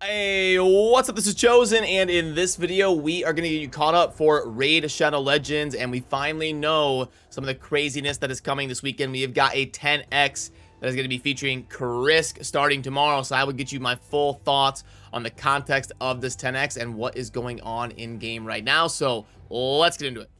Hey, what's up? This is Chosen, and in this video, we are going to get you caught up for Raid Shadow Legends, and we finally know some of the craziness that is coming this weekend. We have got a 10x that is going to be featuring KRISK starting tomorrow, so I will get you my full thoughts on the context of this 10x and what is going on in-game right now, so let's get into it.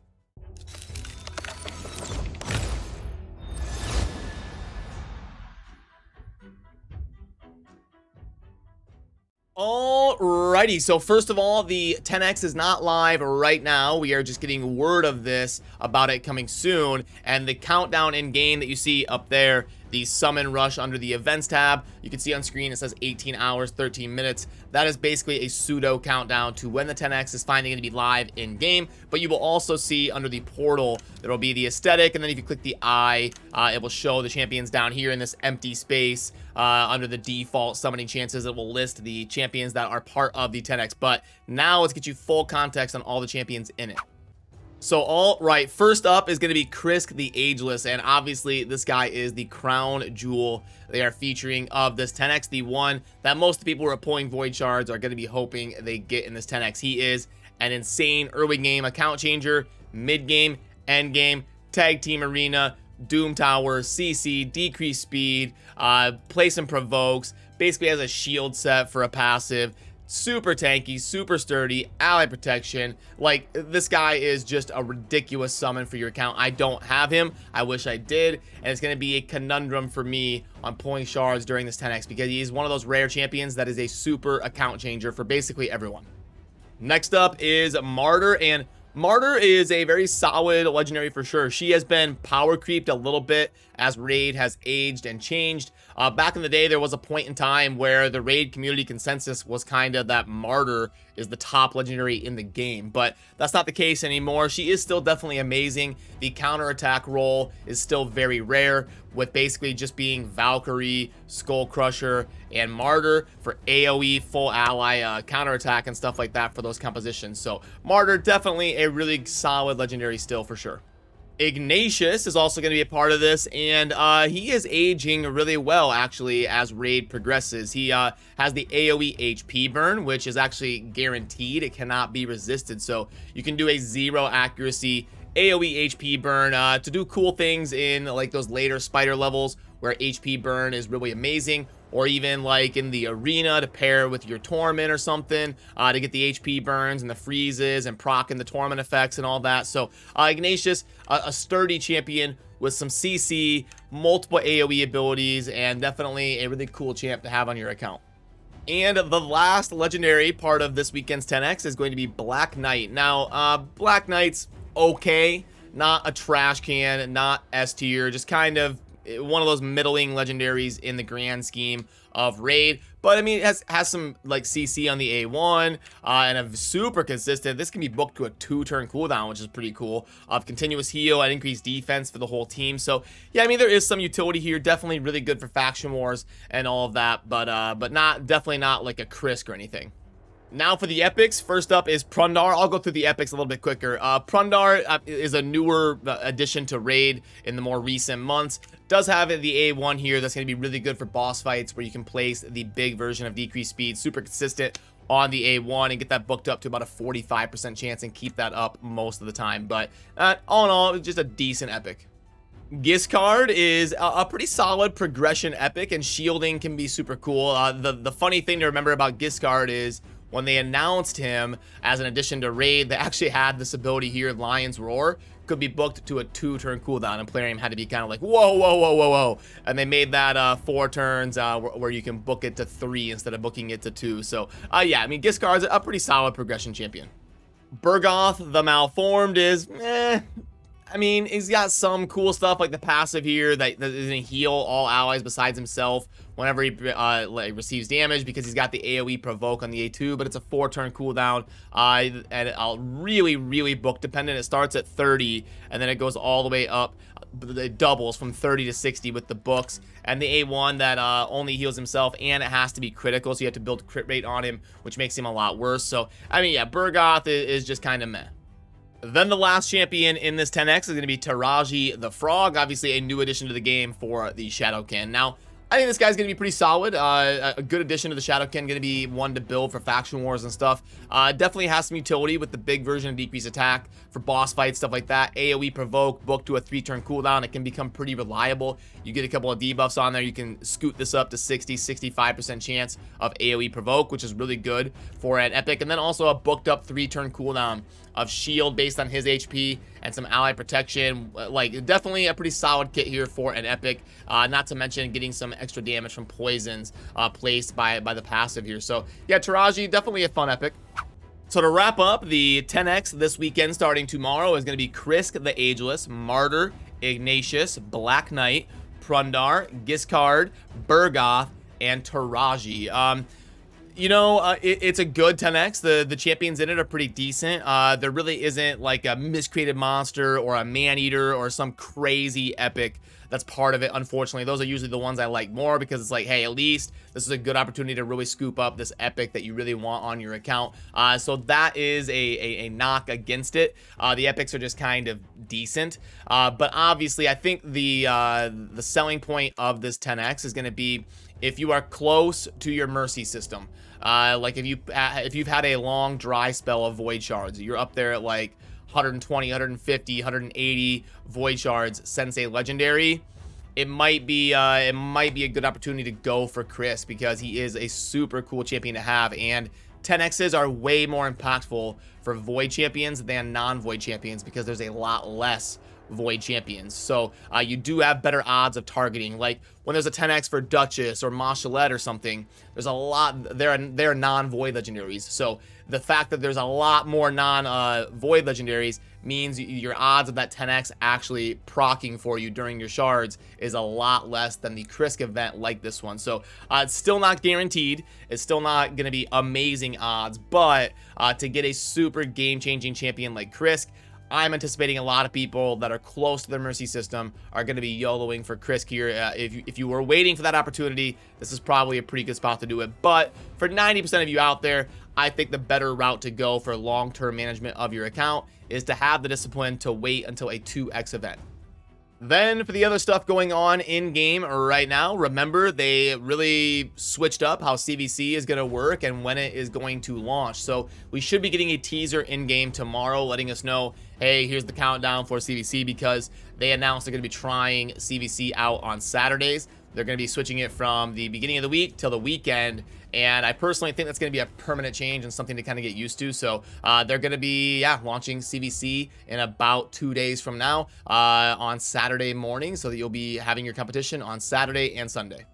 Alrighty, so first of all, the 10x is not live right now. We are just getting word of this about it coming soon, and the countdown in game that you see up there, the summon rush under the events tab, you can see on screen it says 18 hours 13 minutes. That is basically a pseudo countdown to when the 10x is finally going to be live in game. But you will also see under the portal there will be the aesthetic, and then if you click the eye, it will show the champions down here in this empty space. Under the default summoning chances, it will list the champions that are part of the 10x. But now let's get you full context on all the champions in it. So, all right, first up is going to be KRISK the Ageless, and obviously this guy is the crown jewel they are featuring of this 10x, the one that most of the people who are pulling Void Shards are going to be hoping they get in this 10x. He is an insane early game account changer, mid game, end game, tag team arena, Doom Tower, CC, decrease speed, place and provokes, basically has a shield set for a passive. Super tanky, super sturdy, ally protection. Like, this guy is just a ridiculous summon for your account. I don't have him. I wish I did. And it's going to be a conundrum for me on pulling shards during this 10x because he's one of those rare champions that is a super account changer for basically everyone. Next up is Martyr, and Martyr is a very solid legendary for sure. She has been power creeped a little bit as Raid has aged and changed. Back in the day, there was a point in time where the Raid community consensus was kind of that Martyr is the top legendary in the game, but that's not the case anymore. She is still definitely amazing. The counterattack role is still very rare, with basically just being Valkyrie, Skull Crusher, and Martyr for AoE, full ally counterattack and stuff like that for those compositions. So Martyr, definitely a really solid legendary still for sure. Ignatius is also going to be a part of this, and he is aging really well actually as Raid progresses. He has the AoE HP burn, which is actually guaranteed. It cannot be resisted, so you can do a 0 accuracy AoE HP burn to do cool things in like those later spider levels where HP burn is really amazing, or even like in the arena to pair with your torment or something to get the HP burns and the freezes and proc and the torment effects and all that. So Ignatius, a sturdy champion with some CC, multiple AoE abilities, and definitely a really cool champ to have on your account. And the last legendary part of this weekend's 10x is going to be Black Knight. Now, Black Knight's okay, not a trash can, not S tier, just kind of one of those middling legendaries in the grand scheme of Raid. But I mean, it has some like CC on the A1 and a super consistent. This can be booked to a 2-turn cooldown, which is pretty cool. Of continuous heal and increased defense for the whole team. So yeah, I mean, there is some utility here. Definitely really good for faction wars and all of that, but definitely not like a KRISK or anything. Now for the epics, first up is Prundar. I'll go through the epics a little bit quicker. Prundar is a newer addition to Raid in the more recent months. Does have the A1 here that's going to be really good for boss fights where you can place the big version of decreased speed, super consistent on the A1 and get that booked up to about a 45% chance and keep that up most of the time. But all in all, it's just a decent epic. Giskard is a pretty solid progression epic, and shielding can be super cool. The funny thing to remember about Giskard is when they announced him as an addition to Raid, they actually had this ability here, Lion's Roar, could be booked to a 2-turn cooldown, and Plarium had to be kind of like, whoa, whoa, whoa, whoa, whoa. And they made that 4 turns where you can book it to 3 instead of booking it to 2. So, yeah, I mean, Giskard's a pretty solid progression champion. Bergoth, the Malformed, is, I mean, he's got some cool stuff like the passive here that is going to heal all allies besides himself whenever he receives damage because he's got the AoE provoke on the A2, but it's a 4-turn cooldown and really, really book dependent. It starts at 30 and then it goes all the way up. It doubles from 30 to 60 with the books, and the A1 that only heals himself, and it has to be critical, so you have to build crit rate on him, which makes him a lot worse. So, I mean, yeah, Bergoth is just kind of meh. Then the last champion in this 10x is going to be Taraji the Frog, obviously a new addition to the game for the Shadowkin. Now, I think this guy's going to be pretty solid. A good addition to the Shadowkin, going to be one to build for faction wars and stuff. Definitely has some utility with the big version of decrease attack for boss fights, stuff like that. AoE provoke, book to a 3-turn cooldown. It can become pretty reliable. You get a couple of debuffs on there, you can scoot this up to 60-65% chance of AoE provoke, which is really good for an epic. And then also a booked up 3-turn cooldown of shield based on his HP and some ally protection. Like, definitely a pretty solid kit here for an epic. Not to mention getting some extra damage from poisons placed by the passive here. So yeah, Taraji, definitely a fun epic. So to wrap up, the 10x this weekend starting tomorrow is going to be KRISK the Ageless, Martyr, Ignatius, Black Knight, Prundar, Giscard, Burgoth, and Taraji. You know, it's a good 10x. The champions in it are pretty decent. There really isn't like a miscreated monster or a man-eater or some crazy epic that's part of it. Unfortunately, those are usually the ones I like more, because it's like, hey, at least this is a good opportunity to really scoop up this epic that you really want on your account. So that is a knock against it. The epics are just kind of decent, but obviously I think the selling point of this 10x is going to be if you are close to your mercy system. Like if you've had a long dry spell of void shards, you're up there at like 120, 150, 180 void shards, Sensei legendary, it might be a good opportunity to go for KRISK, because he is a super cool champion to have, and 10x's are way more impactful for void champions than non-void champions, because there's a lot less void champions. So you do have better odds of targeting. Like when there's a 10x for Duchess or Mashalette or something, there's a lot, they're non-void legendaries. So the fact that there's a lot more non-void legendaries means your odds of that 10x actually proccing for you during your shards is a lot less than the KRISK event like this one. So it's still not guaranteed. It's still not going to be amazing odds, but to get a super game-changing champion like KRISK, I'm anticipating a lot of people that are close to their mercy system are going to be YOLOing for KRISK here. If you were waiting for that opportunity, this is probably a pretty good spot to do it. But for 90% of you out there, I think the better route to go for long-term management of your account is to have the discipline to wait until a 2x event. Then for the other stuff going on in game right now, remember they really switched up how CVC is going to work and when it is going to launch. So we should be getting a teaser in game tomorrow letting us know, hey, here's the countdown for CVC, because they announced they're going to be trying CVC out on Saturdays. They're going to be switching it from the beginning of the week till the weekend, and I personally think that's going to be a permanent change and something to kind of get used to. So they're going to be, launching CVC in about 2 days from now on Saturday morning, so that you'll be having your competition on Saturday and Sunday.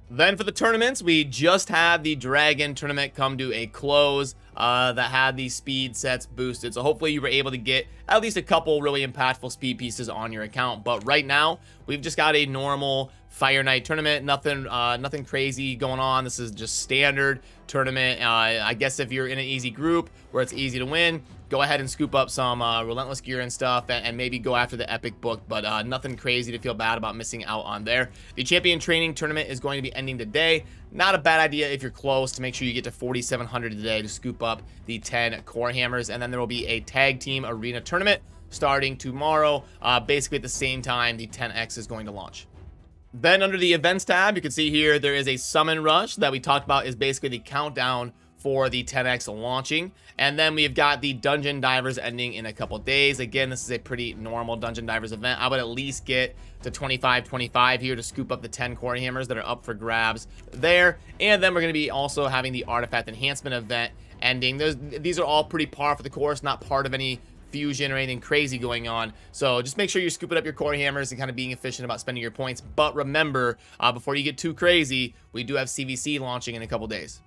Then for the tournaments, we just had the Dragon tournament come to a close that had the speed sets boosted. So hopefully you were able to get at least a couple really impactful speed pieces on your account. But right now, we've just got a normal Fire Night tournament. Nothing crazy going on. This is just standard tournament. I guess if you're in an easy group where it's easy to win, go ahead and scoop up some Relentless gear and stuff, and maybe go after the epic book, but nothing crazy to feel bad about missing out on there. The champion training tournament is going to be ending today. Not a bad idea if you're close to make sure you get to 4,700 today to scoop up the 10 core hammers, and then there will be a tag team arena tournament starting tomorrow. Basically at the same time the 10x is going to launch. Then under the events tab, you can see here there is a summon rush that we talked about, is basically the countdown for the 10x launching. And then we've got the Dungeon Divers ending in a couple days. Again, this is a pretty normal Dungeon Divers event. I would at least get to 25 here to scoop up the 10 core hammers that are up for grabs there. And then we're going to be also having the Artifact Enhancement event ending. These are all pretty par for the course, not part of any fusion or anything crazy going on. So just make sure you're scooping up your core hammers and kind of being efficient about spending your points. But remember, before you get too crazy, we do have CVC launching in a couple days.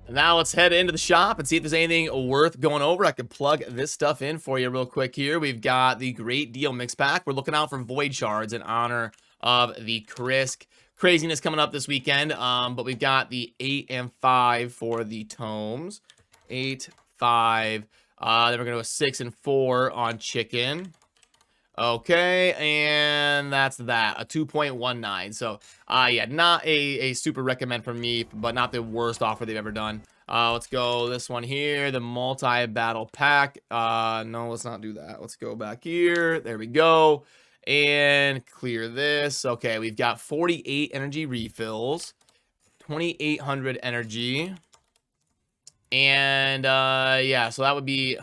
Now let's head into the shop and see if there's anything worth going over. I can plug this stuff in for you real quick here. We've got the Great Deal Mix Pack. We're looking out for Void Shards in honor of the KRISK craziness coming up this weekend. But we've got the 8 and 5 for the tomes. 8, 5. Then we're going to go 6 and 4 on chicken. Okay, and that's that, a 2.19. So, yeah, not a super recommend for me, but not the worst offer they've ever done. Let's go this one here, the multi-battle pack. No, let's not do that. Let's go back here. There we go. and clear this. Okay, we've got 48 energy refills, 2800 energy, and yeah, so that would be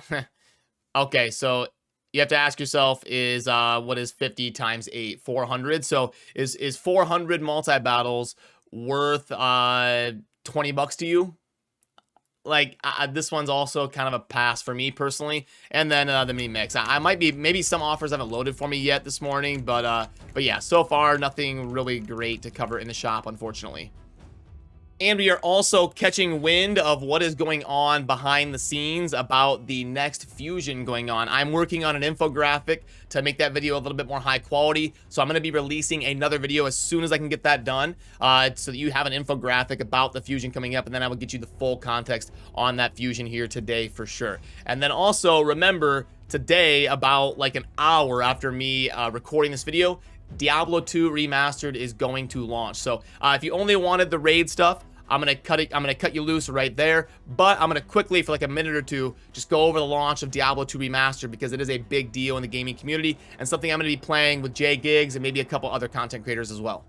okay. So you have to ask yourself, is what is 50 times 8? 400. So is 400 multi-battles worth 20 bucks to you? Like, this one's also kind of a pass for me personally. And then the mini mix, I might be, maybe some offers haven't loaded for me yet this morning, but yeah, so far nothing really great to cover in the shop, unfortunately. And we are also catching wind of what is going on behind the scenes about the next fusion going on. I'm working on an infographic to make that video a little bit more high quality. So I'm going to be releasing another video as soon as I can get that done, so that you have an infographic about the fusion coming up. And then I will get you the full context on that fusion here today for sure. And then also remember, today, about like an hour after me recording this video, Diablo 2 Remastered is going to launch. So if you only wanted the raid stuff, I'm gonna cut you loose right there, but I'm gonna quickly, for like a minute or two, just go over the launch of Diablo 2 Remastered, because it is a big deal in the gaming community and something I'm gonna be playing with Jay Giggs and maybe a couple other content creators as well.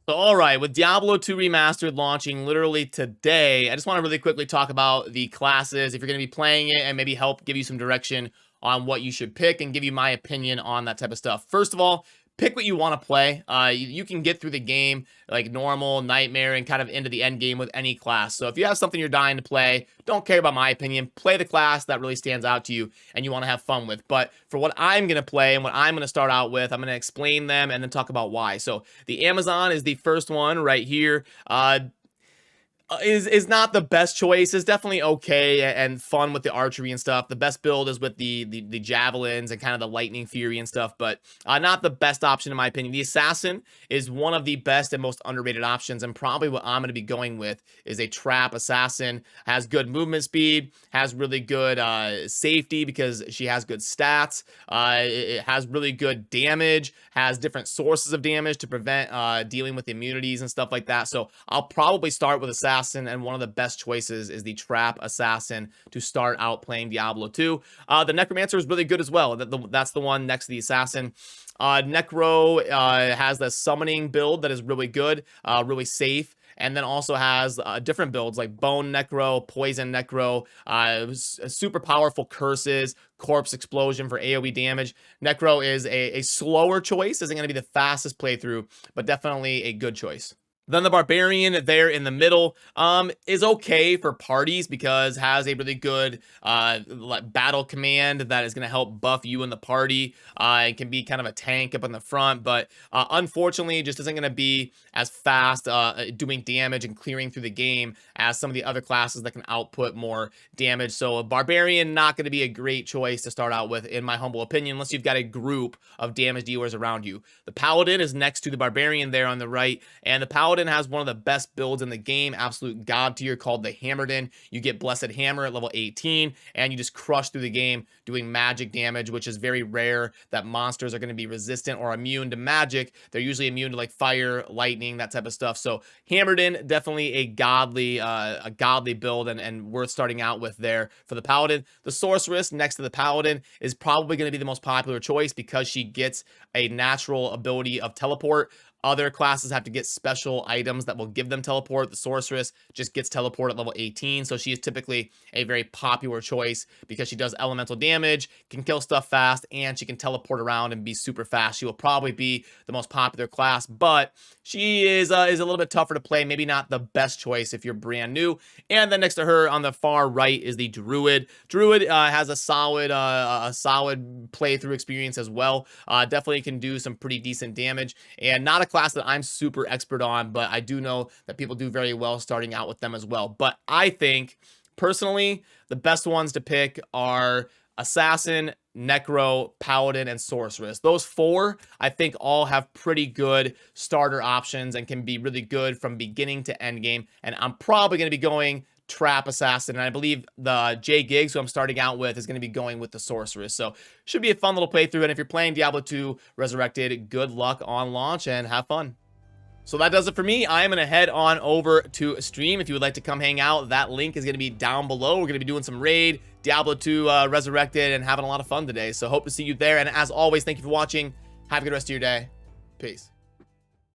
So, all right, with Diablo 2 Remastered launching literally today, I just want to really quickly talk about the classes, if you're going to be playing it, and maybe help give you some direction on what you should pick and give you my opinion on that type of stuff. First of all, pick what you want to play. You can get through the game like normal, nightmare, and kind of into the end game with any class. So if you have something you're dying to play, don't care about my opinion, play the class that really stands out to you and you want to have fun with. But for what I'm going to play and what I'm going to start out with, I'm going to explain them and then talk about why. So the Amazon is the first one right here. Is not the best choice. Is definitely okay and fun with the archery and stuff. The best build is with the javelins and kind of the lightning fury and stuff, but not the best option in my opinion. The assassin is one of the best and most underrated options, and probably what I'm going to be going with is a trap assassin. Has good movement speed, has really good safety because she has good stats. It has really good damage, has different sources of damage to prevent dealing with immunities and stuff like that. So I'll probably start with assassin, and one of the best choices is the trap assassin to start out playing Diablo 2. The necromancer is really good as well. That's the one next to the assassin. Necro has the summoning build that is really good, really safe, and then also has different builds like Bone Necro, Poison Necro, super powerful curses, Corpse Explosion for AoE damage. Necro is a slower choice, isn't going to be the fastest playthrough, but definitely a good choice. Then the Barbarian there in the middle is okay for parties because has a really good battle command that is going to help buff you in the party. It can be kind of a tank up in the front, but unfortunately it just isn't going to be as fast doing damage and clearing through the game as some of the other classes that can output more damage. So a Barbarian, not going to be a great choice to start out with, in my humble opinion, unless you've got a group of damage dealers around you. The Paladin is next to the Barbarian there on the right, and the Paladin has one of the best builds in the game, absolute god tier, called the Hammerden. You get Blessed Hammer at level 18, and you just crush through the game doing magic damage, which is very rare that monsters are going to be resistant or immune to magic. They're usually immune to like fire, lightning, that type of stuff. So Hammerden, definitely a godly build and worth starting out with there for the Paladin. The Sorceress next to the Paladin is probably going to be the most popular choice because she gets a natural ability of teleport. Other classes have to get special items that will give them teleport. The Sorceress just gets teleport at level 18, so she is typically a very popular choice because she does elemental damage, can kill stuff fast, and she can teleport around and be super fast. She will probably be the most popular class, but she is a little bit tougher to play, maybe not the best choice if you're brand new. And then next to her on the far right is the Druid. Druid has a solid playthrough experience as well. Definitely can do some pretty decent damage, and not a class that I'm super expert on, but I do know that people do very well starting out with them as well. But I think, personally, the best ones to pick are Assassin, Necro, Paladin, and Sorceress. Those four, I think, all have pretty good starter options and can be really good from beginning to end game. And I'm probably going to be going Trap Assassin, and I believe the Jay Giggs, who I'm starting out with, is going to be going with the Sorceress. So should be a fun little playthrough, and if you're playing Diablo 2 Resurrected, good luck on launch and have fun. So that does it for me. I am going to head on over to stream. If you would like to come hang out, that link is going to be down below. We're going to be doing some raid, Diablo 2 Resurrected, and having a lot of fun today. So hope to see you there, and as always, thank you for watching. Have a good rest of your day. Peace.